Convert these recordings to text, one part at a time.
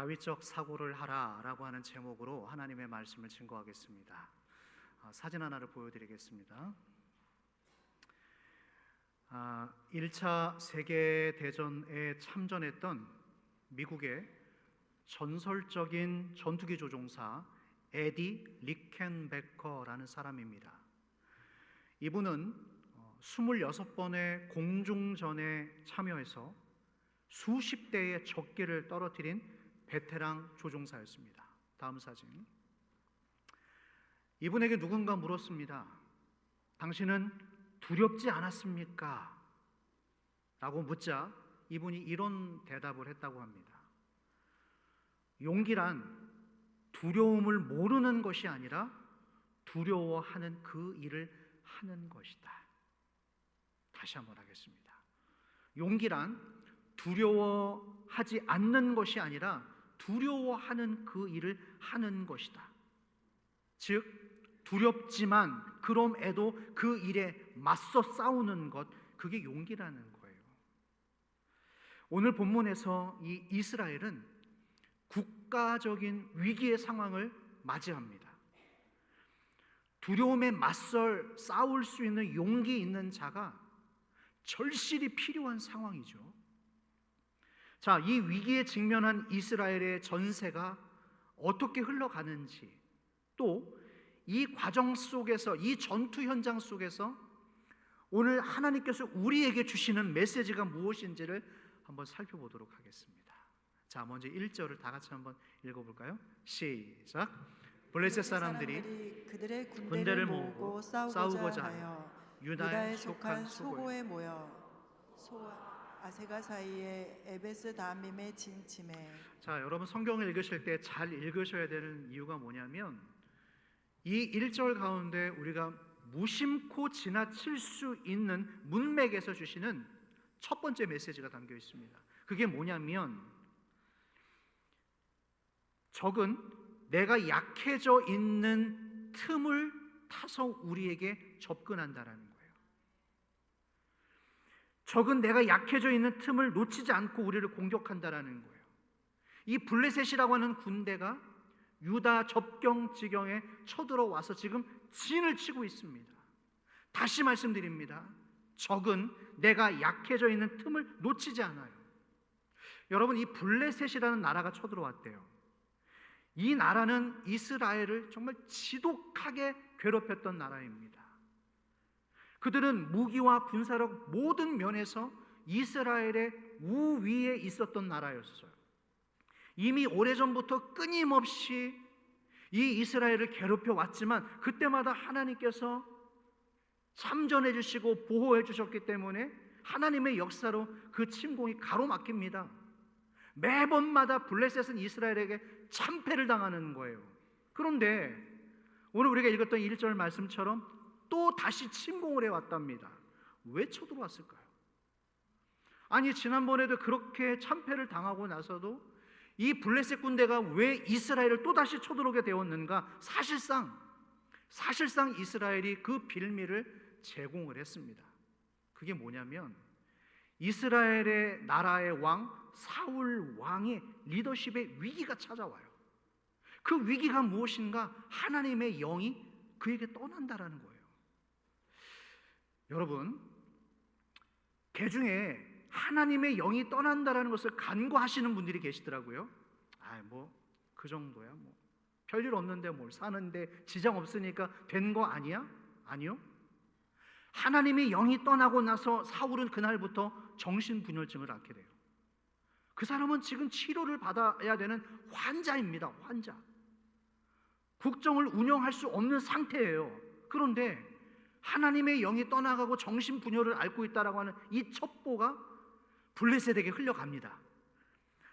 다윗적 사고를 하라라고 하는 제목으로 하나님의 말씀을 증거하겠습니다. 사진 하나를 보여드리겠습니다. 1차 세계대전에 참전했던 미국의 전설적인 전투기 조종사 에디 리켄베커라는 사람입니다. 이분은 26번의 공중전에 참여해서 수십 대의 적기를 떨어뜨린 베테랑 조종사였습니다. 다음 사진. 이분에게 누군가 물었습니다. 당신은 두렵지 않았습니까? 라고 묻자 이분이 이런 대답을 했다고 합니다. 용기란 두려움을 모르는 것이 아니라 두려워하는 그 일을 하는 것이다. 다시 한번 하겠습니다. 용기란 두려워하지 않는 것이 아니라 두려워하는 그 일을 하는 것이다. 즉 두렵지만 그럼에도 그 일에 맞서 싸우는 것, 그게 용기라는 거예요. 오늘 본문에서 이 이스라엘은 국가적인 위기의 상황을 맞이합니다. 두려움에 맞설 싸울 수 있는 용기 있는 자가 절실히 필요한 상황이죠. 자, 이 위기에 직면한 이스라엘의 전세가 어떻게 흘러가는지, 또 이 과정 속에서, 이 전투 현장 속에서 오늘 하나님께서 우리에게 주시는 메시지가 무엇인지를 한번 살펴보도록 하겠습니다. 자, 먼저 1절을 다 같이 한번 읽어볼까요? 시작. 블레셋 사람들이 그들의 군대를 모으고 싸우고자 하여 유다에 속한 소고에 모여 아세가 사이에 에베스 다밈에 진침해. 자, 여러분 성경을 읽으실 때 잘 읽으셔야 되는 이유가 뭐냐면 이 1절 가운데 우리가 무심코 지나칠 수 있는 문맥에서 주시는 첫 번째 메시지가 담겨 있습니다. 그게 뭐냐면 적은 내가 약해져 있는 틈을 타서 우리에게 접근한다라는 거예요. 적은 내가 약해져 있는 틈을 놓치지 않고 우리를 공격한다라는 거예요. 이 블레셋이라고 하는 군대가 유다 접경 지경에 쳐들어와서 지금 진을 치고 있습니다. 다시 말씀드립니다. 적은 내가 약해져 있는 틈을 놓치지 않아요. 여러분, 이 블레셋이라는 나라가 쳐들어왔대요. 이 나라는 이스라엘을 정말 지독하게 괴롭혔던 나라입니다. 그들은 무기와 군사력 모든 면에서 이스라엘의 우위에 있었던 나라였어요. 이미 오래전부터 끊임없이 이 이스라엘을 괴롭혀 왔지만 그때마다 하나님께서 참전해 주시고 보호해 주셨기 때문에 하나님의 역사로 그 침공이 가로막힙니다. 매번마다 블레셋은 이스라엘에게 참패를 당하는 거예요. 그런데 오늘 우리가 읽었던 1절 말씀처럼 또 다시 침공을 해왔답니다. 왜 쳐들어왔을까요? 아니, 지난번에도 그렇게 참패를 당하고 나서도 이 블레셋 군대가 왜 이스라엘을 또다시 쳐들어오게 되었는가? 사실상 이스라엘이 그 빌미를 제공을 했습니다. 그게 뭐냐면 이스라엘의 나라의 왕 사울 왕의 리더십의 위기가 찾아와요. 그 위기가 무엇인가? 하나님의 영이 그에게 떠난다라는 거예요. 여러분, 개중에 하나님의 영이 떠난다라는 것을 간과하시는 분들이 계시더라고요. 그 정도야, 별일 없는데 뭘 사는데 지장 없으니까 된 거 아니야? 아니요. 하나님의 영이 떠나고 나서 사울은 그날부터 정신분열증을 앓게 돼요. 그 사람은 지금 치료를 받아야 되는 환자입니다. 환자. 국정을 운영할 수 없는 상태예요. 그런데 하나님의 영이 떠나가고 정신분열을 앓고 있다라고 하는 이 첩보가 블레셋에게 흘러갑니다.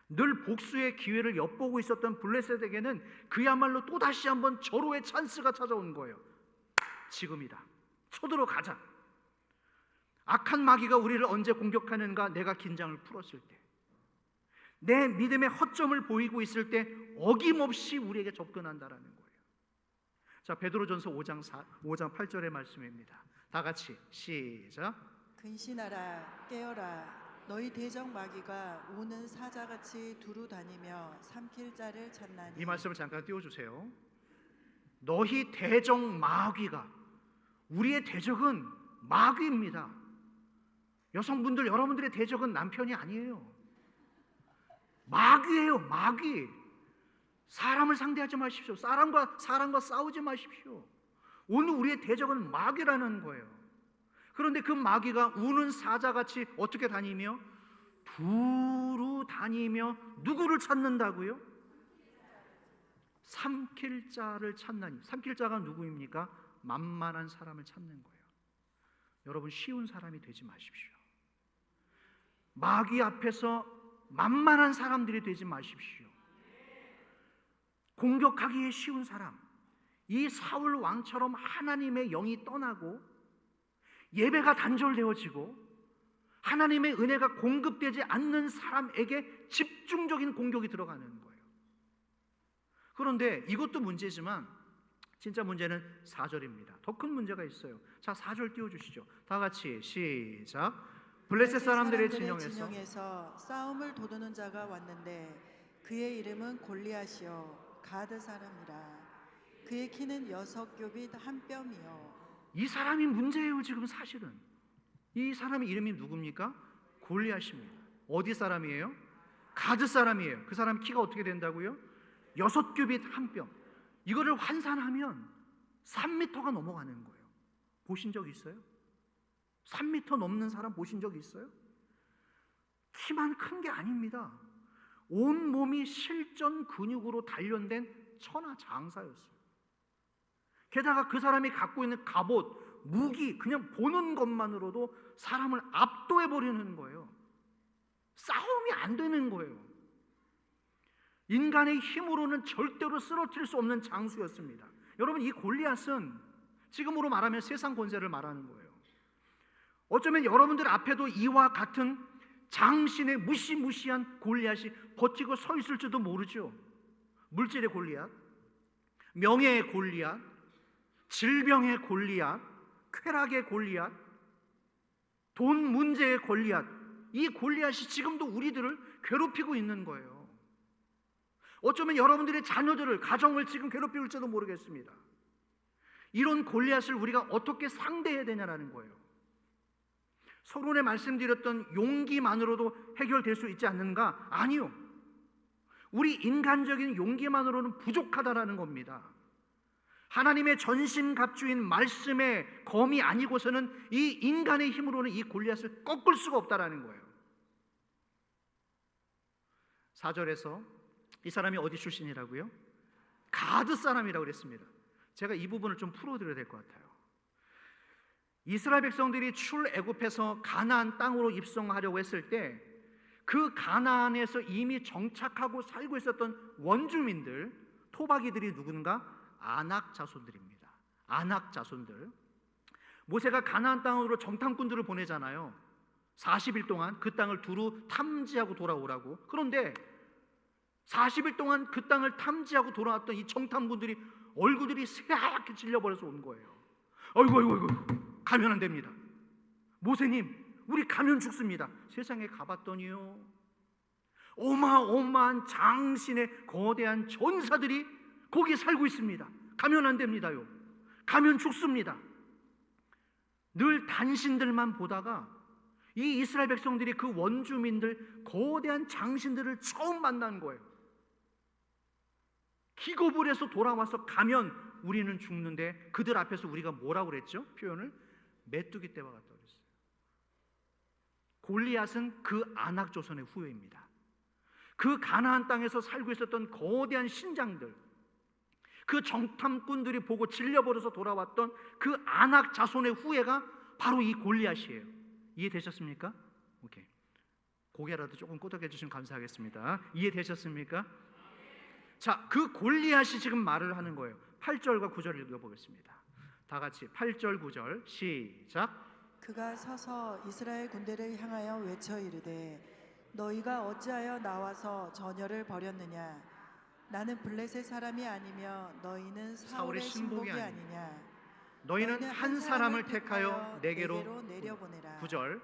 늘 복수의 기회를 엿보고 있었던 블레셋에게는 그야말로 또다시 한번 절호의 찬스가 찾아온 거예요. 지금이다. 쳐들어가자. 악한 마귀가 우리를 언제 공격하는가? 내가 긴장을 풀었을 때, 내 믿음의 허점을 보이고 있을 때 어김없이 우리에게 접근한다라는 거예요. 자, 베드로전서 5장 8절의 말씀입니다. 다 같이 시작. 근신하라, 깨어라. 너희 대적 마귀가 우는 사자같이 두루 다니며 삼킬 자를 찾나니. 이 말씀을 잠깐 띄워주세요. 너희 대적 마귀가, 우리의 대적은 마귀입니다. 여성분들, 여러분들의 대적은 남편이 아니에요. 마귀예요, 마귀. 사람을 상대하지 마십시오. 사람과 싸우지 마십시오. 오늘 우리의 대적은 마귀라는 거예요. 그런데 그 마귀가 우는 사자같이 어떻게 다니며? 두루 다니며 누구를 찾는다고요? 삼킬 자를 찾나니. 삼킬 자가 누구입니까? 만만한 사람을 찾는 거예요. 여러분, 쉬운 사람이 되지 마십시오. 마귀 앞에서 만만한 사람들이 되지 마십시오. 공격하기에 쉬운 사람, 이 사울 왕처럼 하나님의 영이 떠나고 예배가 단절되어지고 하나님의 은혜가 공급되지 않는 사람에게 집중적인 공격이 들어가는 거예요. 그런데 이것도 문제지만 진짜 문제는 4절입니다. 더 큰 문제가 있어요. 자, 4절 띄워주시죠. 다 같이 시작. 블레셋 사람들의 진영에서 싸움을 도두는 자가 왔는데 그의 이름은 골리앗이요 가드 사람이라. 그의 키는 6규빗 한 뼘이요. 이 사람이 문제예요. 지금 사실은 이 사람의 이름이 누굽니까? 골리앗입니다. 어디 사람이에요? 가드 사람이에요. 그 사람 키가 어떻게 된다고요? 6규빗 한 뼘. 이거를 환산하면 3m가 넘어가는 거예요. 보신 적 있어요? 3m 넘는 사람 보신 적 있어요? 키만 큰 게 아닙니다. 온 몸이 실전 근육으로 단련된 천하장사였어요. 게다가 그 사람이 갖고 있는 갑옷, 무기, 그냥 보는 것만으로도 사람을 압도해버리는 거예요. 싸움이 안 되는 거예요. 인간의 힘으로는 절대로 쓰러뜨릴 수 없는 장수였습니다. 여러분, 이 골리앗은 지금으로 말하면 세상 권세를 말하는 거예요. 어쩌면 여러분들 앞에도 이와 같은 장신의 무시무시한 골리앗이 버티고 서 있을지도 모르죠. 물질의 골리앗, 명예의 골리앗, 질병의 골리앗, 쾌락의 골리앗, 돈 문제의 골리앗, 이 골리앗이 지금도 우리들을 괴롭히고 있는 거예요. 어쩌면 여러분들의 자녀들을, 가정을 지금 괴롭힐지도 모르겠습니다. 이런 골리앗을 우리가 어떻게 상대해야 되냐라는 거예요. 서론에 말씀드렸던 용기만으로도 해결될 수 있지 않는가? 아니요. 우리 인간적인 용기만으로는 부족하다라는 겁니다. 하나님의 전신갑주인 말씀의 검이 아니고서는 이 인간의 힘으로는 이 골리앗을 꺾을 수가 없다라는 거예요. 4절에서 이 사람이 어디 출신이라고요? 가드 사람이라고 그랬습니다. 제가 이 부분을 좀 풀어드려야 될 것 같아요. 이스라엘 백성들이 출애굽해서 가나안 땅으로 입성하려고 했을 때 그 가나안에서 이미 정착하고 살고 있었던 원주민들, 토박이들이 누군가? 아낙 자손들입니다. 아낙 자손들. 모세가 가나안 땅으로 정탐꾼들을 보내잖아요. 40일 동안 그 땅을 두루 탐지하고 돌아오라고. 그런데 40일 동안 그 땅을 탐지하고 돌아왔던 이 정탐꾼들이 얼굴들이 새하얗게 질려버려서 온 거예요. 아이고 가면 안 됩니다. 모세님, 우리 가면 죽습니다. 세상에 가봤더니요, 어마어마한 장신의 거대한 전사들이 거기 살고 있습니다. 가면 안 됩니다요. 가면 죽습니다. 늘 단신들만 보다가 이 이스라엘 백성들이 그 원주민들, 거대한 장신들을 처음 만난 거예요. 기겁을 해서 돌아와서 가면 우리는 죽는데 그들 앞에서 우리가 뭐라고 그랬죠? 표현을 메뚜기 떼와 같다고 그랬어요. 골리앗은 그 아낙 조선의 후예입니다. 그 가나안 땅에서 살고 있었던 거대한 신장들, 그 정탐꾼들이 보고 질려버려서 돌아왔던 그 아낙 자손의 후예가 바로 이 골리앗이에요. 이해되셨습니까? 오케이. 고개라도 조금 끄덕여 주시면 감사하겠습니다. 이해되셨습니까? 자, 그 골리앗이 지금 말을 하는 거예요. 8절과 9절을 읽어보겠습니다. 다 같이 8절 9절 시작. 그가 서서 이스라엘 군대를 향하여 외쳐 이르되 너희가 어찌하여 나와서 전열을 벌였느냐? 나는 블레셋 사람이 아니며 너희는 사울의 신복이 아니냐? 너희는 한 사람을 택하여 내게로 내려보내라. 9절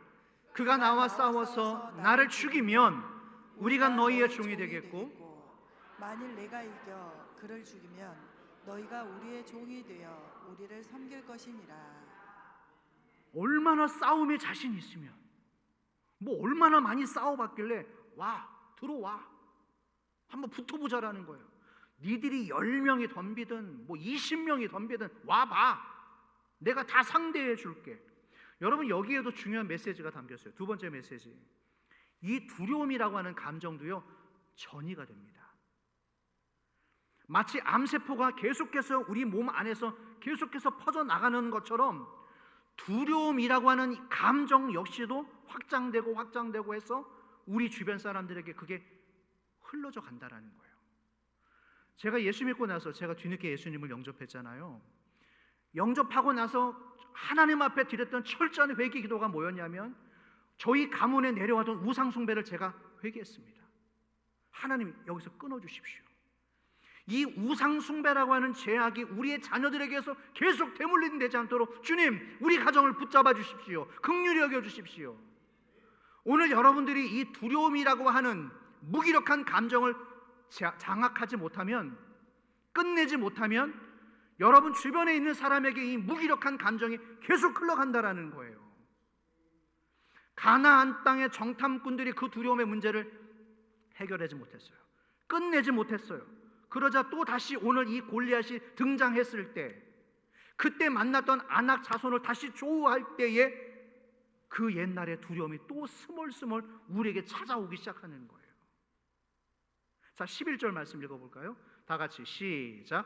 그가 나와 싸워서 나를 죽이면 우리가 너희의 종이 되겠고, 만일 내가 이겨 그를 죽이면 너희가 우리의 종이 되어 우리를 섬길 것이니라. 얼마나 싸움에 자신 있으면, 뭐 얼마나 많이 싸워봤길래 와, 들어와, 한번 붙어보자라는 거예요. 니들이 10명이 덤비든 뭐 20명이 덤비든 와봐, 내가 다 상대해 줄게. 여러분, 여기에도 중요한 메시지가 담겨 있어요. 두 번째 메시지, 이 두려움이라고 하는 감정도요, 전이가 됩니다. 마치 암세포가 계속해서 우리 몸 안에서 계속해서 퍼져나가는 것처럼 두려움이라고 하는 감정 역시도 확장되고 해서 우리 주변 사람들에게 그게 흘러져 간다라는 거예요. 제가 예수 믿고 나서, 제가 뒤늦게 예수님을 영접했잖아요. 영접하고 나서 하나님 앞에 드렸던 철저한 회개 기도가 뭐였냐면, 저희 가문에 내려왔던 우상 숭배를 제가 회개했습니다. 하나님, 여기서 끊어주십시오. 이 우상 숭배라고 하는 죄악이 우리의 자녀들에게서 계속 되물림되지 않도록 주님, 우리 가정을 붙잡아 주십시오. 긍휼히 여겨 주십시오. 오늘 여러분들이 이 두려움이라고 하는 무기력한 감정을 장악하지 못하면, 끝내지 못하면 여러분 주변에 있는 사람에게 이 무기력한 감정이 계속 흘러간다라는 거예요. 가나안 땅의 정탐꾼들이 그 두려움의 문제를 해결하지 못했어요. 끝내지 못했어요. 그러자 또 다시 오늘 이 골리앗이 등장했을 때, 그때 만났던 아낙 자손을 다시 조우할 때에 그 옛날의 두려움이 또 스멀스멀 우리에게 찾아오기 시작하는 거예요. 자, 11절 말씀 읽어볼까요? 다 같이 시작.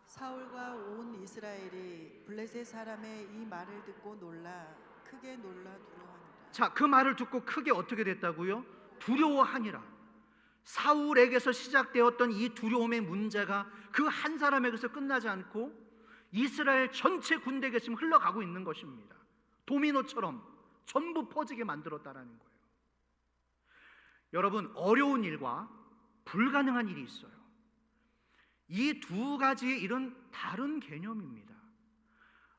사울과 온 이스라엘이 블레셋 사람의 이 말을 듣고 크게 놀라 두려워하니라. 자, 그 말을 듣고 크게 어떻게 됐다고요? 두려워하니라. 사울에게서 시작되었던 이 두려움의 문제가 그 한 사람에게서 끝나지 않고 이스라엘 전체 군대에게 지금 흘러가고 있는 것입니다. 도미노처럼 전부 퍼지게 만들었다라는 거예요. 여러분, 어려운 일과 불가능한 일이 있어요. 이 두 가지의 일은 다른 개념입니다.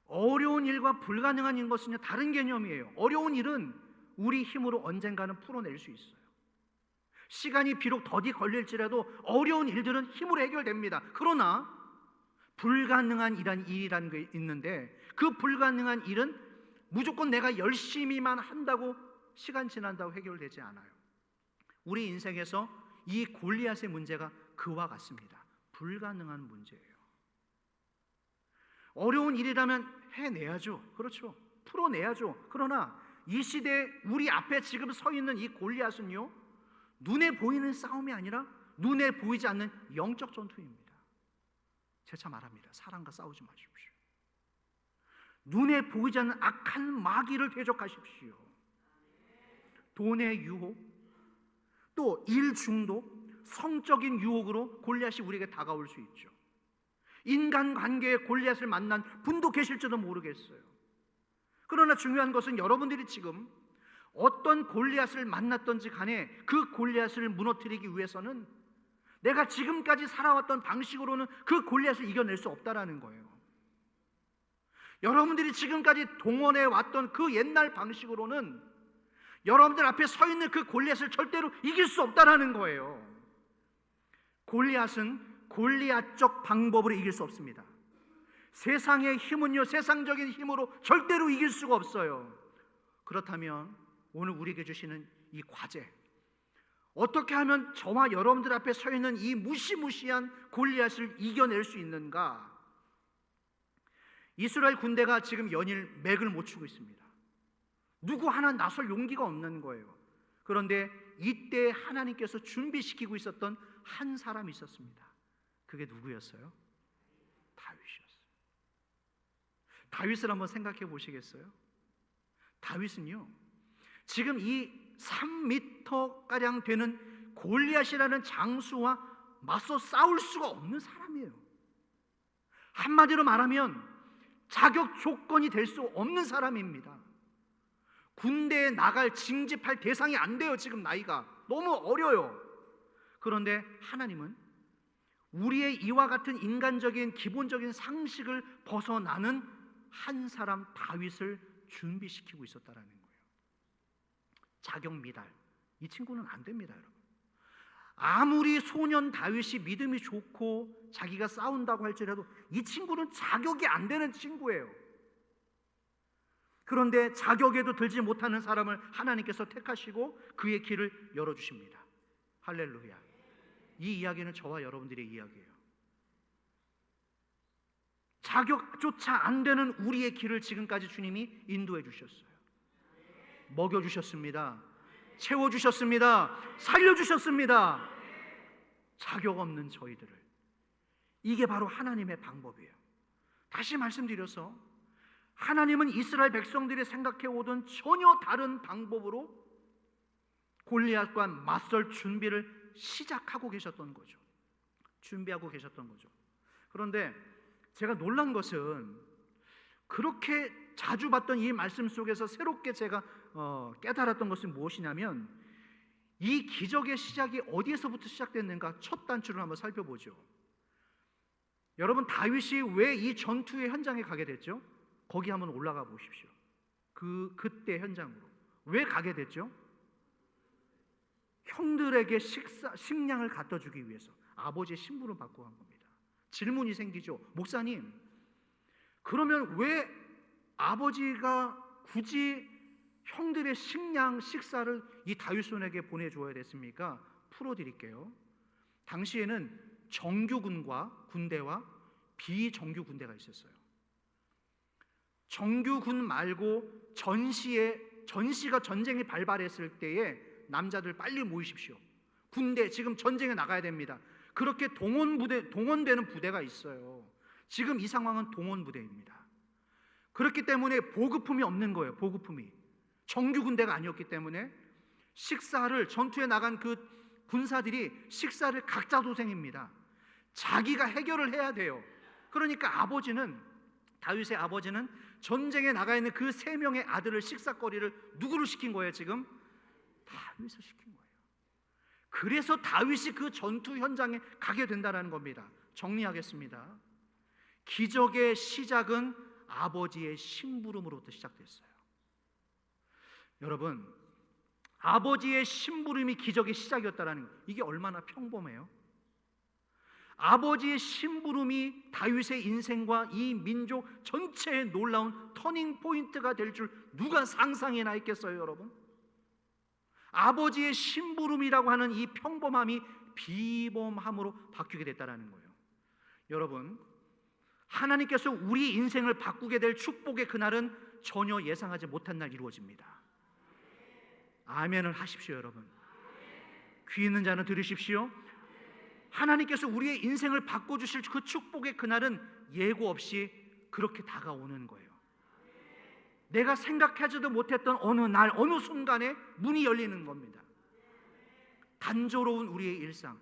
어려운 일과 불가능한 것은 다른 개념이에요. 어려운 일은 우리 힘으로 언젠가는 풀어낼 수 있어요. 시간이 비록 더디 걸릴지라도 어려운 일들은 힘으로 해결됩니다. 그러나 불가능한 일이라는 게 있는데, 그 불가능한 일은 무조건 내가 열심히만 한다고 시간 지난다고 해결되지 않아요. 우리 인생에서 이 골리앗의 문제가 그와 같습니다. 불가능한 문제예요. 어려운 일이라면 해내야죠. 그렇죠. 풀어내야죠. 그러나 이 시대에 우리 앞에 지금 서 있는 이 골리앗은요, 눈에 보이는 싸움이 아니라 눈에 보이지 않는 영적 전투입니다. 재차 말합니다. 사랑과 싸우지 마십시오. 눈에 보이지 않는 악한 마귀를 대적하십시오. 돈의 유혹, 또 일 중독, 성적인 유혹으로 골리앗이 우리에게 다가올 수 있죠. 인간관계에 골리앗을 만난 분도 계실지도 모르겠어요. 그러나 중요한 것은 여러분들이 지금 어떤 골리앗을 만났던지 간에 그 골리앗을 무너뜨리기 위해서는 내가 지금까지 살아왔던 방식으로는 그 골리앗을 이겨낼 수 없다라는 거예요. 여러분들이 지금까지 동원해 왔던 그 옛날 방식으로는 여러분들 앞에 서 있는 그 골리앗을 절대로 이길 수 없다라는 거예요. 골리앗은 골리앗적 방법으로 이길 수 없습니다. 세상의 힘은요, 세상적인 힘으로 절대로 이길 수가 없어요. 그렇다면 오늘 우리에게 주시는 이 과제, 어떻게 하면 저와 여러분들 앞에 서 있는 이 무시무시한 골리앗을 이겨낼 수 있는가? 이스라엘 군대가 지금 연일 맥을 못 추고 있습니다. 누구 하나 나설 용기가 없는 거예요. 그런데 이때 하나님께서 준비시키고 있었던 한 사람이 있었습니다. 그게 누구였어요? 다윗이었어요. 다윗을 한번 생각해 보시겠어요? 다윗은요, 지금 이 3m가량 되는 골리앗이라는 장수와 맞서 싸울 수가 없는 사람이에요. 한마디로 말하면 자격 조건이 될 수 없는 사람입니다. 군대에 나갈 징집할 대상이 안 돼요. 지금 나이가 너무 어려요. 그런데 하나님은 우리의 이와 같은 인간적인 기본적인 상식을 벗어나는 한 사람 다윗을 준비시키고 있었다라는 거예요. 자격 미달. 이 친구는 안 됩니다, 여러분. 아무리 소년 다윗이 믿음이 좋고 자기가 싸운다고 할지라도 이 친구는 자격이 안 되는 친구예요. 그런데 자격에도 들지 못하는 사람을 하나님께서 택하시고 그의 길을 열어주십니다. 할렐루야. 이 이야기는 저와 여러분들의 이야기예요. 자격조차 안 되는 우리의 길을 지금까지 주님이 인도해 주셨어요. 먹여주셨습니다. 채워주셨습니다. 살려주셨습니다. 자격 없는 저희들을. 이게 바로 하나님의 방법이에요. 다시 말씀드려서 하나님은 이스라엘 백성들이 생각해 오던 전혀 다른 방법으로 골리앗과 맞설 준비를 시작하고 계셨던 거죠. 준비하고 계셨던 거죠. 그런데 제가 놀란 것은 그렇게 자주 봤던 이 말씀 속에서 새롭게 제가 깨달았던 것은 무엇이냐면 이 기적의 시작이 어디에서부터 시작됐는가 첫 단추를 한번 살펴보죠. 여러분, 다윗이 왜 이 전투의 현장에 가게 됐죠? 거기 한번 올라가 보십시오. 그때 현장으로 왜 가게 됐죠? 형들에게 식량을 갖다 주기 위해서 아버지의 심부름 받고 간 겁니다. 질문이 생기죠. 목사님, 그러면 왜 아버지가 굳이 형들의 식사를 이 다윗 손에게 보내줘야 됐습니까? 풀어드릴게요. 당시에는 정규군과 군대와 비정규 군대가 있었어요. 정규군 말고 전시가 전쟁이 발발했을 때에 남자들 빨리 모이십시오. 군대 지금 전쟁에 나가야 됩니다. 그렇게 동원되는 부대가 있어요. 지금 이 상황은 동원 부대입니다. 그렇기 때문에 보급품이 없는 거예요. 보급품이 정규 군대가 아니었기 때문에 식사를 전투에 나간 그 군사들이 식사를 각자 도생입니다. 자기가 해결을 해야 돼요. 그러니까 다윗의 아버지는 전쟁에 나가 있는 그 3명의 아들을 식사거리를 누구를 시킨 거예요? 지금 다윗을 시킨 거예요. 그래서 다윗이 그 전투 현장에 가게 된다는 겁니다. 정리하겠습니다. 기적의 시작은 아버지의 심부름으로부터 시작됐어요. 여러분, 아버지의 심부름이 기적의 시작이었다는 거, 이게 얼마나 평범해요? 아버지의 심부름이 다윗의 인생과 이 민족 전체의 놀라운 터닝 포인트가 될 줄 누가 상상이나 했겠어요, 여러분? 아버지의 심부름이라고 하는 이 평범함이 비범함으로 바뀌게 됐다는 거예요. 여러분, 하나님께서 우리 인생을 바꾸게 될 축복의 그날은 전혀 예상하지 못한 날 이루어집니다. 아멘을 하십시오, 여러분. 귀 있는 자는 들으십시오. 하나님께서 우리의 인생을 바꿔주실 그 축복의 그날은 예고 없이 그렇게 다가오는 거예요. 내가 생각하지도 못했던 어느 날, 어느 순간에 문이 열리는 겁니다. 단조로운 우리의 일상.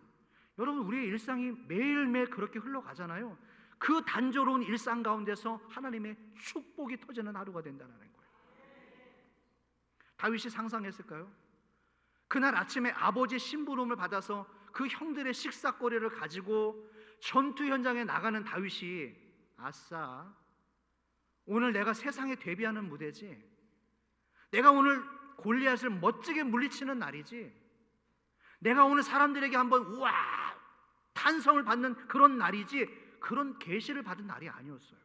여러분, 우리의 일상이 매일매일 그렇게 흘러가잖아요. 그 단조로운 일상 가운데서 하나님의 축복이 터지는 하루가 된다는 거예요. 다윗이 상상했을까요? 그날 아침에 아버지의 심부름을 받아서 그 형들의 식사거리를 가지고 전투 현장에 나가는 다윗이, 아싸, 오늘 내가 세상에 데뷔하는 무대지, 내가 오늘 골리앗을 멋지게 물리치는 날이지, 내가 오늘 사람들에게 한번 우와 탄성을 받는 그런 날이지, 그런 계시를 받은 날이 아니었어요.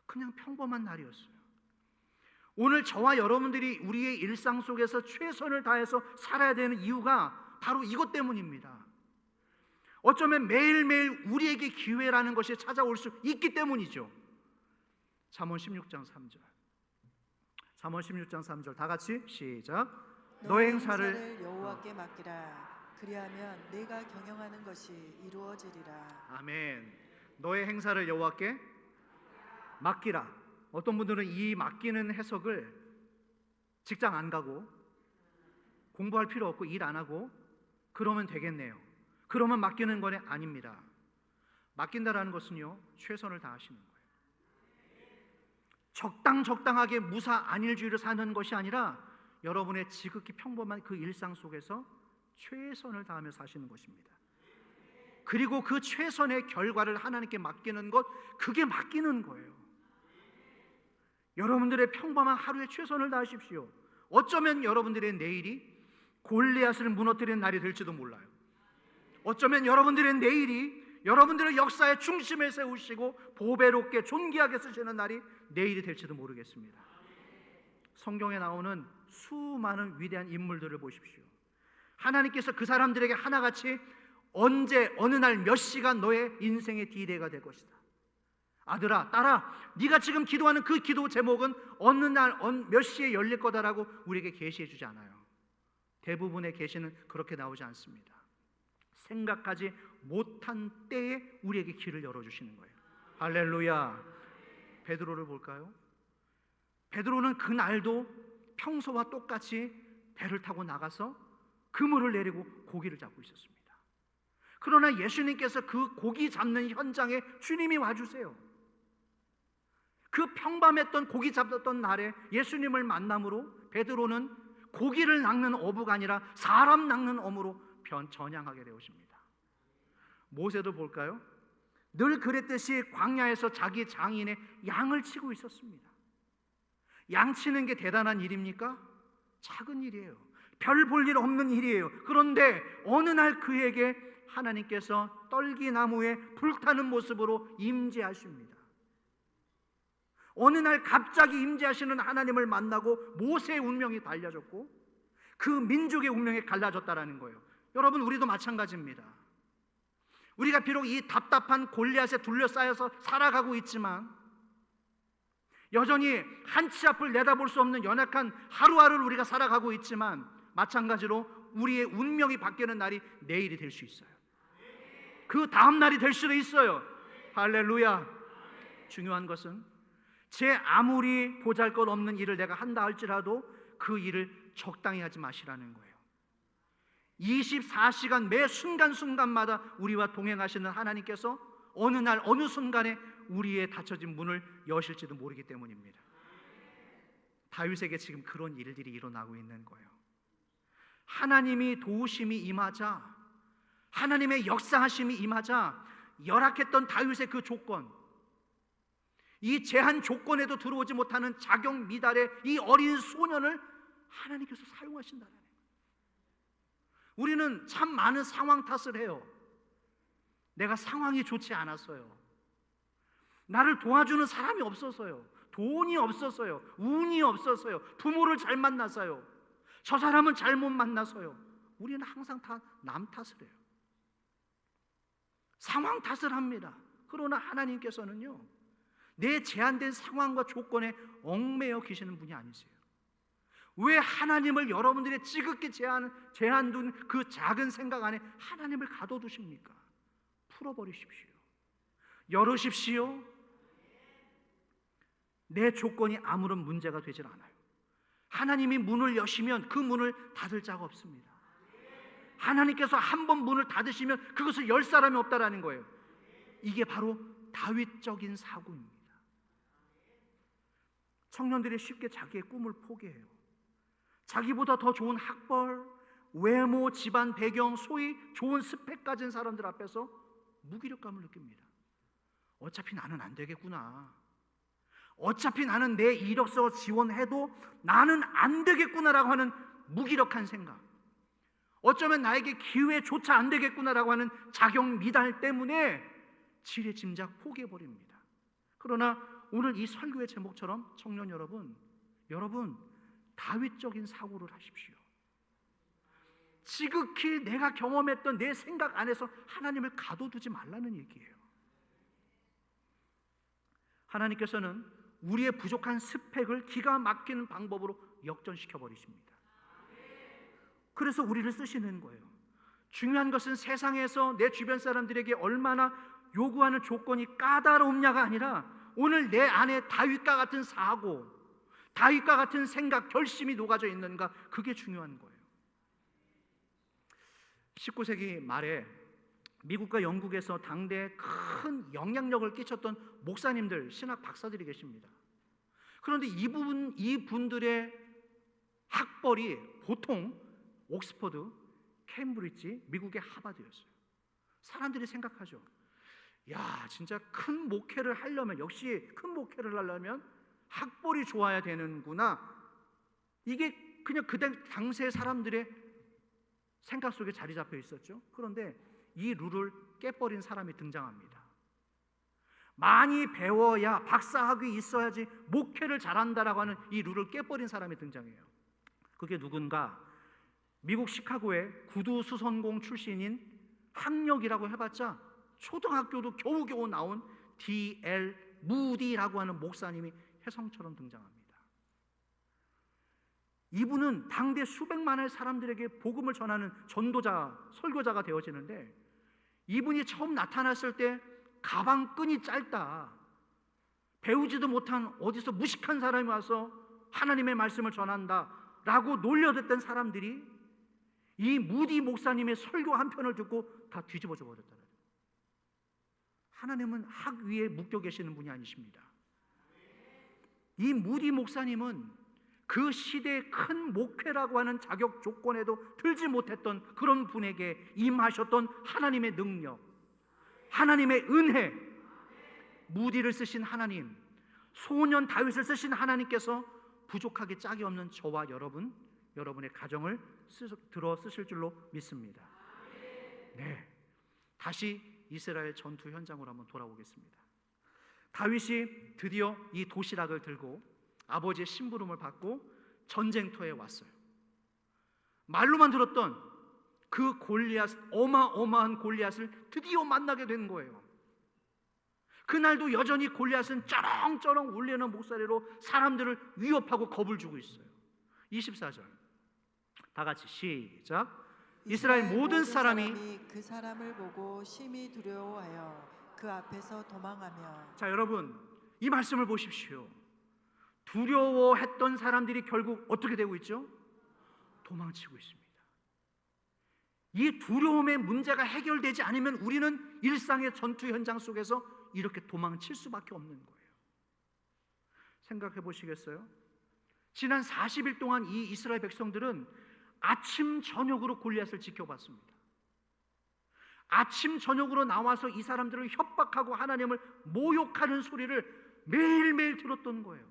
그냥 평범한 날이었어요. 오늘 저와 여러분들이 우리의 일상 속에서 최선을 다해서 살아야 되는 이유가 바로 이것 때문입니다. 어쩌면 매일매일 우리에게 기회라는 것이 찾아올 수 있기 때문이죠. 잠언 16장 3절. 잠언 16장 3절 다 같이 시작. 너의 행사를 여호와께 맡기라. 그리하면 내가 경영하는 것이 이루어지리라. 아멘. 너의 행사를 여호와께 맡기라. 어떤 분들은 이 맡기는 해석을 직장 안 가고 공부할 필요 없고 일 안 하고 그러면 되겠네요. 그러면 맡기는 건 아닙니다. 맡긴다라는 것은요, 최선을 다하시는 거예요. 적당하게 무사 안일주의를 사는 것이 아니라 여러분의 지극히 평범한 그 일상 속에서 최선을 다하며 사시는 것입니다. 그리고 그 최선의 결과를 하나님께 맡기는 것, 그게 맡기는 거예요. 여러분들의 평범한 하루에 최선을 다하십시오. 어쩌면 여러분들의 내일이 골리앗을 무너뜨리는 날이 될지도 몰라요. 어쩌면 여러분들의 내일이 여러분들의 역사의 중심에 세우시고 보배롭게 존귀하게 쓰시는 날이 내일이 될지도 모르겠습니다. 성경에 나오는 수많은 위대한 인물들을 보십시오. 하나님께서 그 사람들에게 하나같이 언제 어느 날 몇 시간 너의 인생의 디데이가 될 것이다. 아들아, 딸아, 네가 지금 기도하는 그 기도 제목은 어느 날 몇 시에 열릴 거다라고 우리에게 계시해 주지 않아요. 대부분의 계시는 그렇게 나오지 않습니다. 생각하지 못한 때에 우리에게 길을 열어주시는 거예요. 할렐루야. 베드로를 볼까요? 베드로는 그날도 평소와 똑같이 배를 타고 나가서 그물을 내리고 고기를 잡고 있었습니다. 그러나 예수님께서 그 고기 잡는 현장에 주님이 와주세요. 그 평범했던 고기 잡았던 날에 예수님을 만남으로 베드로는 고기를 낚는 어부가 아니라 사람 낚는 어부로 전향하게 되었습니다. 모세도 볼까요? 늘 그랬듯이 광야에서 자기 장인의 양을 치고 있었습니다. 양 치는 게 대단한 일입니까? 작은 일이에요. 별 볼 일 없는 일이에요. 그런데 어느 날 그에게 하나님께서 떨기나무에 불타는 모습으로 임재하십니다. 어느 날 갑자기 임재하시는 하나님을 만나고 모세의 운명이 달라졌고 그 민족의 운명이 갈라졌다라는 거예요. 여러분, 우리도 마찬가지입니다. 우리가 비록 이 답답한 골리앗에 둘러싸여서 살아가고 있지만 여전히 한 치 앞을 내다볼 수 없는 연약한 하루하루를 우리가 살아가고 있지만 마찬가지로 우리의 운명이 바뀌는 날이 내일이 될 수 있어요. 그 다음 날이 될 수도 있어요. 할렐루야. 중요한 것은 제 아무리 보잘것없는 일을 내가 한다 할지라도 그 일을 적당히 하지 마시라는 거예요. 24시간 매 순간순간마다 우리와 동행하시는 하나님께서 어느 날 어느 순간에 우리의 닫혀진 문을 여실지도 모르기 때문입니다. 다윗에게 지금 그런 일들이 일어나고 있는 거예요. 하나님이 도우심이 임하자, 하나님의 역사하심이 임하자 열악했던 다윗의 그 조건, 이 제한 조건에도 들어오지 못하는 자격 미달의 이 어린 소년을 하나님께서 사용하신다는 거예요. 우리는 참 많은 상황 탓을 해요. 내가 상황이 좋지 않았어요. 나를 도와주는 사람이 없어서요. 돈이 없어서요. 운이 없어서요. 부모를 잘 만나서요. 저 사람은 잘못 만나서요. 우리는 항상 다 남 탓을 해요. 상황 탓을 합니다. 그러나 하나님께서는요, 내 제한된 상황과 조건에 얽매여 계시는 분이 아니세요. 왜 하나님을 여러분들의 지극히 제한둔 그 작은 생각 안에 하나님을 가둬두십니까? 풀어버리십시오. 열으십시오. 내 조건이 아무런 문제가 되질 않아요. 하나님이 문을 여시면 그 문을 닫을 자가 없습니다. 하나님께서 한 번 문을 닫으시면 그것을 열 사람이 없다라는 거예요. 이게 바로 다윗적인 사고입니다. 청년들이 쉽게 자기의 꿈을 포기해요. 자기보다 더 좋은 학벌, 외모, 집안 배경, 소위 좋은 스펙 가진 사람들 앞에서 무기력감을 느낍니다. 어차피 나는 안 되겠구나. 어차피 나는 내 이력서 지원해도 나는 안 되겠구나라고 하는 무기력한 생각, 어쩌면 나에게 기회조차 안 되겠구나라고 하는 자격 미달 때문에 지레짐작 포기해버립니다. 그러나 오늘 이 설교의 제목처럼 청년 여러분 다윗적인 사고를 하십시오. 지극히 내가 경험했던 내 생각 안에서 하나님을 가둬두지 말라는 얘기예요. 하나님께서는 우리의 부족한 스펙을 기가 막히는 방법으로 역전시켜 버리십니다. 그래서 우리를 쓰시는 거예요. 중요한 것은 세상에서 내 주변 사람들에게 얼마나 요구하는 조건이 까다롭냐가 아니라 오늘 내 안에 다윗과 같은 사고, 다윗과 같은 생각, 결심이 녹아져 있는가, 그게 중요한 거예요. 19세기 말에 미국과 영국에서 당대에 큰 영향력을 끼쳤던 목사님들, 신학 박사들이 계십니다. 그런데 이분들의 학벌이 보통 옥스퍼드, 케임브리지, 미국의 하버드였어요. 사람들이 생각하죠. 야, 진짜 큰 목회를 하려면, 역시 큰 목회를 하려면 학벌이 좋아야 되는구나. 이게 그냥 당시의 사람들의 생각 속에 자리 잡혀 있었죠. 그런데 이 룰을 깨버린 사람이 등장합니다. 많이 배워야 박사학위 있어야지 목회를 잘한다라고 하는 이 룰을 깨버린 사람이 등장해요. 그게 누군가 미국 시카고의 구두 수선공 출신인 학력이라고 해봤자 초등학교도 겨우겨우 나온 D.L. 무디라고 하는 목사님이 혜성처럼 등장합니다. 이분은 당대 수백만의 사람들에게 복음을 전하는 전도자, 설교자가 되어지는데, 이분이 처음 나타났을 때 가방끈이 짧다, 배우지도 못한 어디서 무식한 사람이 와서 하나님의 말씀을 전한다 라고 놀려댔던 사람들이 이 무디 목사님의 설교 한 편을 듣고 다 뒤집어져 버렸다. 하나님은 학 위에 묶여 계시는 분이 아니십니다. 이 무디 목사님은 그 시대의 큰 목회라고 하는 자격 조건에도 들지 못했던 그런 분에게 임하셨던 하나님의 능력, 하나님의 은혜, 무디를 쓰신 하나님, 소년 다윗을 쓰신 하나님께서 부족하게 짝이 없는 저와 여러분의 가정을 들어 쓰실 줄로 믿습니다. 네, 다시 이스라엘 전투 현장으로 한번 돌아오겠습니다. 다윗이 드디어 이 도시락을 들고 아버지의 심부름을 받고 전쟁터에 왔어요. 말로만 들었던 그 골리앗, 어마어마한 골리앗을 드디어 만나게 된 거예요. 그날도 여전히 골리앗은 쩌렁쩌렁 울리는 목소리로 사람들을 위협하고 겁을 주고 있어요. 24절 다 같이 시작. 이스라엘 모든 사람이 그 사람을 보고 심히 두려워하여 그 앞에서 도망하며. 자, 여러분 이 말씀을 보십시오. 두려워했던 사람들이 결국 어떻게 되고 있죠? 도망치고 있습니다. 이 두려움의 문제가 해결되지 않으면 우리는 일상의 전투 현장 속에서 이렇게 도망칠 수밖에 없는 거예요. 생각해 보시겠어요? 지난 40일 동안 이 이스라엘 백성들은 아침 저녁으로 골리앗을 지켜봤습니다. 아침 저녁으로 나와서 이 사람들을 협박하고 하나님을 모욕하는 소리를 매일매일 들었던 거예요.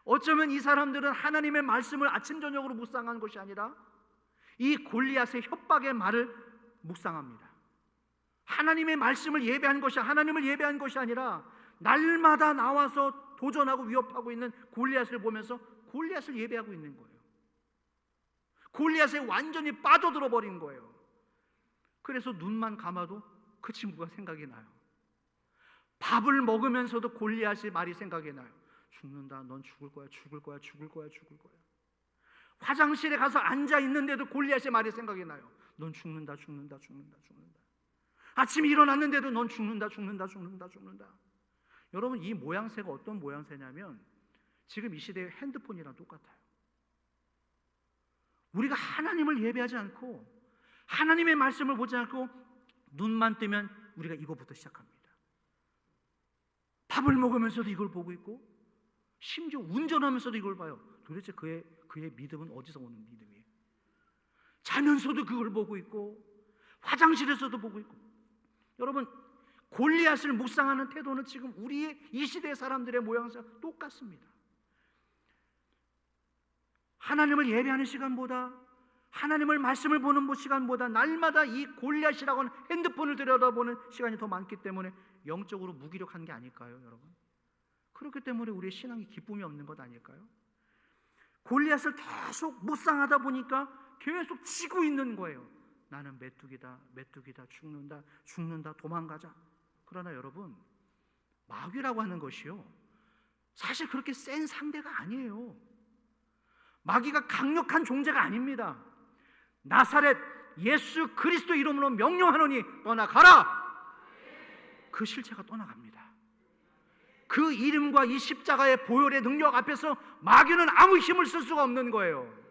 어쩌면 이 사람들은 하나님의 말씀을 아침 저녁으로 묵상한 것이 아니라 이 골리앗의 협박의 말을 묵상합니다. 하나님의 말씀을 예배한 것이, 하나님을 예배한 것이 아니라 날마다 나와서 도전하고 위협하고 있는 골리앗을 보면서 골리앗을 예배하고 있는 거예요. 골리앗에 완전히 빠져들어 버린 거예요. 그래서 눈만 감아도 그 친구가 생각이 나요. 밥을 먹으면서도 골리앗의 말이 생각이 나요. 죽는다, 넌 죽을 거야, 죽을 거야, 죽을 거야, 죽을 거야. 화장실에 가서 앉아 있는데도 골리앗의 말이 생각이 나요. 넌 죽는다, 죽는다, 죽는다, 죽는다. 아침에 일어났는데도 넌 죽는다, 죽는다, 죽는다, 죽는다. 여러분 이 모양새가 어떤 모양새냐면 지금 이 시대의 핸드폰이랑 똑같아요. 우리가 하나님을 예배하지 않고 하나님의 말씀을 보지 않고 눈만 뜨면 우리가 이거부터 시작합니다. 밥을 먹으면서도 이걸 보고 있고 심지어 운전하면서도 이걸 봐요. 도대체 그의 믿음은 어디서 오는 믿음이에요? 자면서도 그걸 보고 있고 화장실에서도 보고 있고. 여러분 골리앗을 묵상하는 태도는 지금 우리의 이 시대 사람들의 모양새와 똑같습니다. 하나님을 예배하는 시간보다 하나님을 말씀을 보는 시간보다 날마다 이 골리앗이라고 하는 핸드폰을 들여다보는 시간이 더 많기 때문에 영적으로 무기력한 게 아닐까요, 여러분? 그렇기 때문에 우리의 신앙이 기쁨이 없는 것 아닐까요? 골리앗을 계속 묵상하다 보니까 계속 지고 있는 거예요. 나는 메뚜기다, 메뚜기다, 죽는다, 죽는다, 도망가자. 그러나 여러분, 마귀라고 하는 것이요, 사실 그렇게 센 상대가 아니에요. 마귀가 강력한 존재가 아닙니다. 나사렛 예수 그리스도 이름으로 명령하노니 떠나가라. 그 실체가 떠나갑니다. 그 이름과 이 십자가의 보혈의 능력 앞에서 마귀는 아무 힘을 쓸 수가 없는 거예요.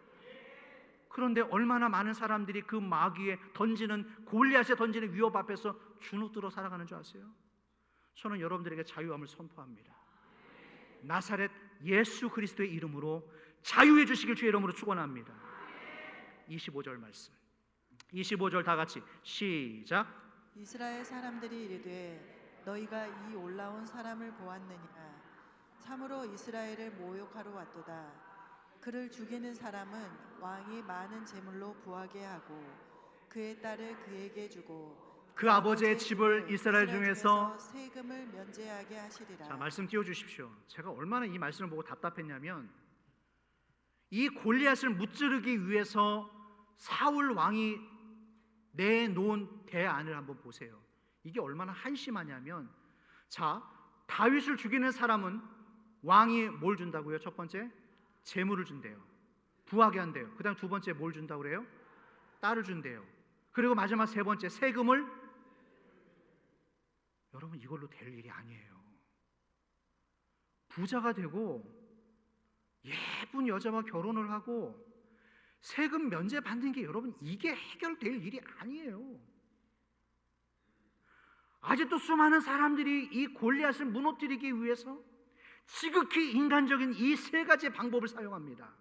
그런데 얼마나 많은 사람들이 그 마귀에 던지는, 골리앗에 던지는 위협 앞에서 주눅들어 살아가는 줄 아세요? 저는 여러분들에게 자유함을 선포합니다. 나사렛 예수 그리스도의 이름으로 자유해 주시길 주의 이름으로 축원합니다. 25절 말씀, 25절 다 같이 시작. 이스라엘 사람들이 이르되 너희가 이 올라온 사람을 보았느냐? 참으로 이스라엘을 모욕하러 왔도다. 그를 죽이는 사람은 왕이 많은 재물로 부하게 하고 그의 딸을 그에게 주고 그 아버지의 집을 이스라엘 중에서 세금을 면제하게 하시리라. 자, 말씀 띄워주십시오. 제가 얼마나 이 말씀을 보고 답답했냐면 이 골리앗을 무찌르기 위해서 사울 왕이 내놓은 대안을 한번 보세요. 이게 얼마나 한심하냐면, 자, 다윗을 죽이는 사람은 왕이 뭘 준다고요? 첫 번째, 재물을 준대요. 부하게 한대요. 그 다음 두 번째 뭘 준다고 그래요? 딸을 준대요. 그리고 마지막 세 번째, 세금을. 여러분, 이걸로 될 일이 아니에요. 부자가 되고 예쁜 여자와 결혼을 하고 세금 면제 받는 게 여러분 이게 해결될 일이 아니에요. 아직도 수많은 사람들이 이 골리앗을 무너뜨리기 위해서 지극히 인간적인 이 세 가지의 방법을 사용합니다.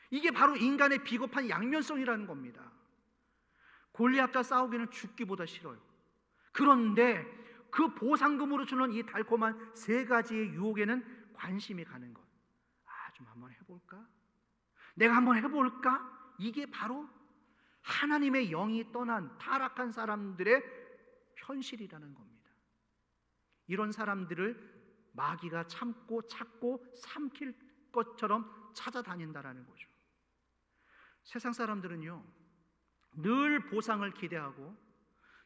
이게 바로 인간의 비겁한 양면성이라는 겁니다. 골리앗과 싸우기는 죽기보다 싫어요. 그런데 그 보상금으로 주는 이 달콤한 세 가지의 유혹에는 관심이 가는 것. 좀 한번 해볼까? 내가 한번 해볼까? 이게 바로 하나님의 영이 떠난 타락한 사람들의 현실이라는 겁니다. 이런 사람들을 마귀가 참고 찾고 삼킬 것처럼 찾아다닌다라는 거죠. 세상 사람들은요, 늘 보상을 기대하고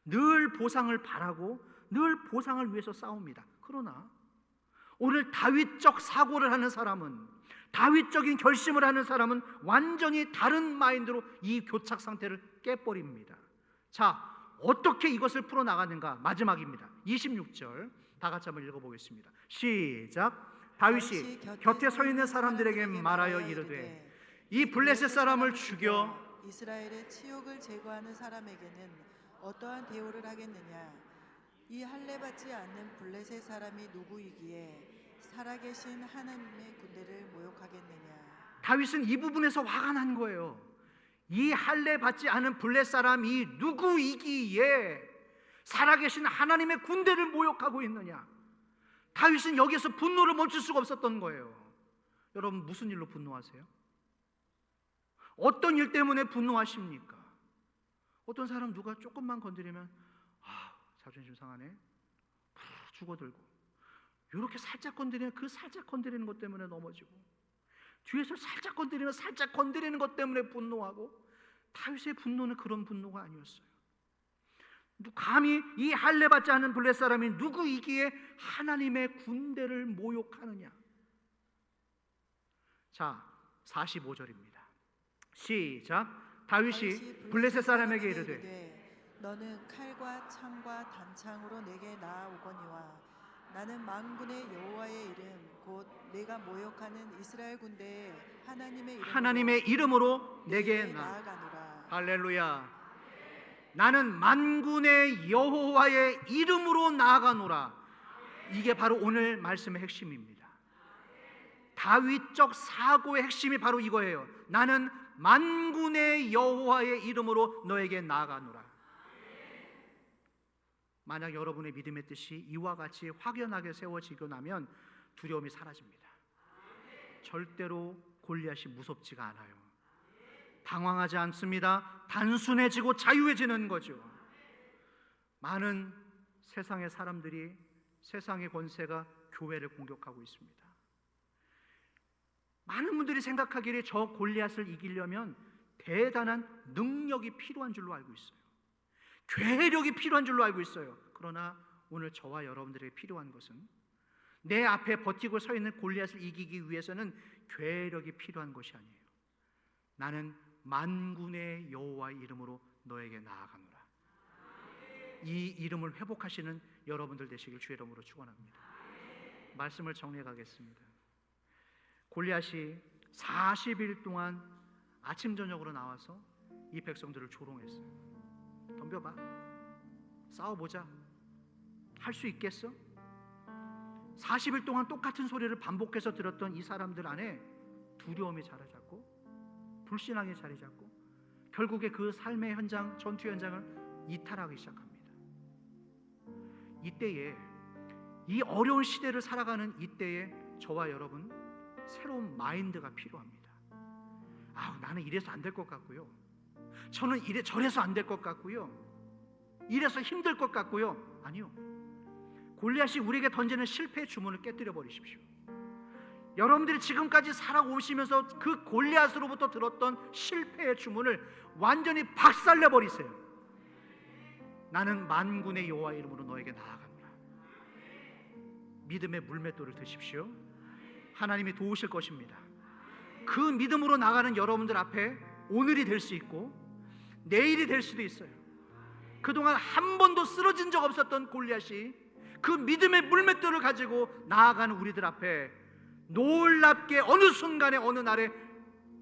늘 보상을 바라고 늘 보상을 위해서 싸웁니다. 그러나 오늘 다윗적 사고를 하는 사람은, 다윗적인 결심을 하는 사람은 완전히 다른 마인드로 이 교착 상태를 깨버립니다. 자, 어떻게 이것을 풀어나가는가? 마지막입니다. 26절 다 같이 한번 읽어보겠습니다. 시작. 다윗이 곁에 서 있는 사람들에게 말하여 이르되 이 블레셋 사람을 죽여 이스라엘의 치욕을 제거하는 사람에게는 어떠한 대우를 하겠느냐? 이 할례 받지 않는 블레셋 사람이 누구이기에 살아계신 하나님의 군대를 모욕하겠느냐? 다윗은 이 부분에서 화가 난 거예요. 이 할례 받지 않은 블레셋 사람이 누구이기에 살아계신 하나님의 군대를 모욕하고 있느냐? 다윗은 여기서 분노를 멈출 수가 없었던 거예요. 여러분, 무슨 일로 분노하세요? 어떤 일 때문에 분노하십니까? 어떤 사람 누가 조금만 건드리면 자존심 상하네, 죽어들고, 이렇게 살짝 건드리면 그 살짝 건드리는 것 때문에 넘어지고, 뒤에서 살짝 건드리면 살짝 건드리는 것 때문에 분노하고, 다윗의 분노는 그런 분노가 아니었어요. 감히 이 할례 받지 않은 블레셋 사람이 누구이기에 하나님의 군대를 모욕하느냐? 자, 45절입니다. 시작. 다윗이 블레셋 사람에게 이르되 너는 칼과 창과 단창으로 내게 나아오거니와 나는 만군의 여호와의 이름 곧 내가 모욕하는 이스라엘 군대의 하나님의 이름으로 내게 나아가노라. 할렐루야. 나는 만군의 여호와의 이름으로 나아가노라. 이게 바로 오늘 말씀의 핵심입니다. 다윗적 사고의 핵심이 바로 이거예요. 나는 만군의 여호와의 이름으로 너에게 나아가노라. 만약 여러분의 믿음의 뜻이 이와 같이 확연하게 세워지고 나면 두려움이 사라집니다. 절대로 골리앗이 무섭지가 않아요. 당황하지 않습니다. 단순해지고 자유해지는 거죠. 많은 세상의 사람들이, 세상의 권세가 교회를 공격하고 있습니다. 많은 분들이 생각하기를 저 골리앗을 이기려면 대단한 능력이 필요한 줄로 알고 있어요. 괴력이 필요한 줄로 알고 있어요. 그러나 오늘 저와 여러분들에게 필요한 것은, 내 앞에 버티고 서 있는 골리앗을 이기기 위해서는 괴력이 필요한 것이 아니에요. 나는 만군의 여호와의 이름으로 너에게 나아가노라. 이 이름을 회복하시는 여러분들 되시길 주의 이름으로 축원합니다. 말씀을 정리해 가겠습니다. 골리앗이 40일 동안 아침 저녁으로 나와서 이 백성들을 조롱했어요. 덤벼봐, 싸워보자, 할 수 있겠어? 40일 동안 똑같은 소리를 반복해서 들었던 이 사람들 안에 두려움이 자리 잡고 불신앙이 자리 잡고 결국에 그 삶의 현장, 전투 현장을 이탈하기 시작합니다. 이때에, 이 어려운 시대를 살아가는 이때에 저와 여러분, 새로운 마인드가 필요합니다. 나는 이래서 안 될 것 같고요. 저는 저래서 안 될 것 같고요. 이래서 힘들 것 같고요. 아니요. 골리앗이 우리에게 던지는 실패의 주문을 깨뜨려 버리십시오. 여러분들이 지금까지 살아오시면서 그 골리앗으로부터 들었던 실패의 주문을 완전히 박살내 버리세요. 나는 만군의 여호와 이름으로 너에게 나아갑니다. 믿음의 물맷돌을 드십시오. 하나님이 도우실 것입니다. 그 믿음으로 나가는 여러분들 앞에 오늘이 될 수 있고 내일이 될 수도 있어요. 그동안 한 번도 쓰러진 적 없었던 골리앗이 그 믿음의 물맷돌을 가지고 나아가는 우리들 앞에 놀랍게 어느 순간에 어느 날에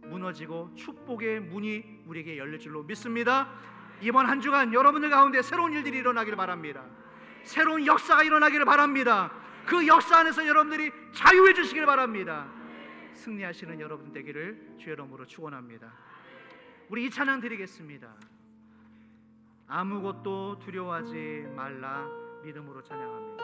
무너지고 축복의 문이 우리에게 열릴 줄로 믿습니다. 이번 한 주간 여러분들 가운데 새로운 일들이 일어나기를 바랍니다. 새로운 역사가 일어나기를 바랍니다. 그 역사 안에서 여러분들이 자유해 주시기를 바랍니다. 승리하시는 여러분 되기를 주의 이름으로 축원합니다. 우리 이 찬양 드리겠습니다. 아무것도 두려워하지 말라. 믿음으로 찬양합니다.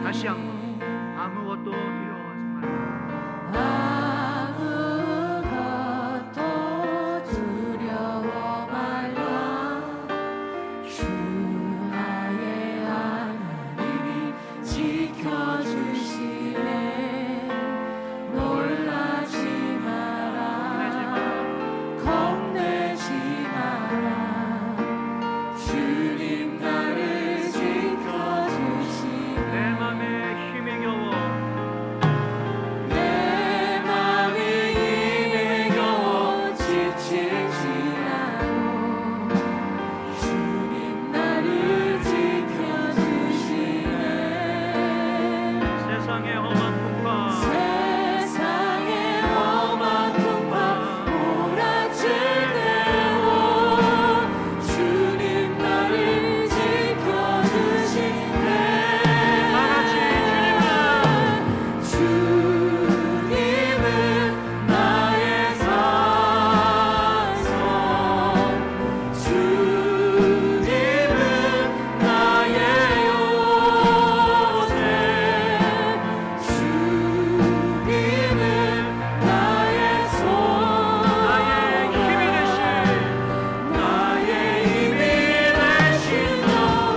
다시 한번 아무것도 두려워하지 말라. 아무것도 두려워 말라. 주 나의 하나님이 지켜주시네. 놀라지 마라. 겁내지 마라. 주님 나를 지켜주시네. 내 맘에 힘이 겨워 내 맘이 힘에 겨워 지치지 않고 주님 나를 지켜주시네. 세상의 험한 풍파 세상의 험한 풍파 몰아칠 때도 주님 나를 지켜주시네. 주님은 나의 산성, 주님은 나의 요새, 주님은 나의 나의 힘이 되신 나의 힘이 되신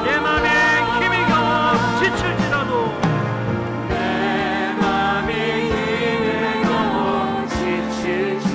내 맘에 힘이 겨워 지칠지라도 내 맘이 힘에 겨워 지칠지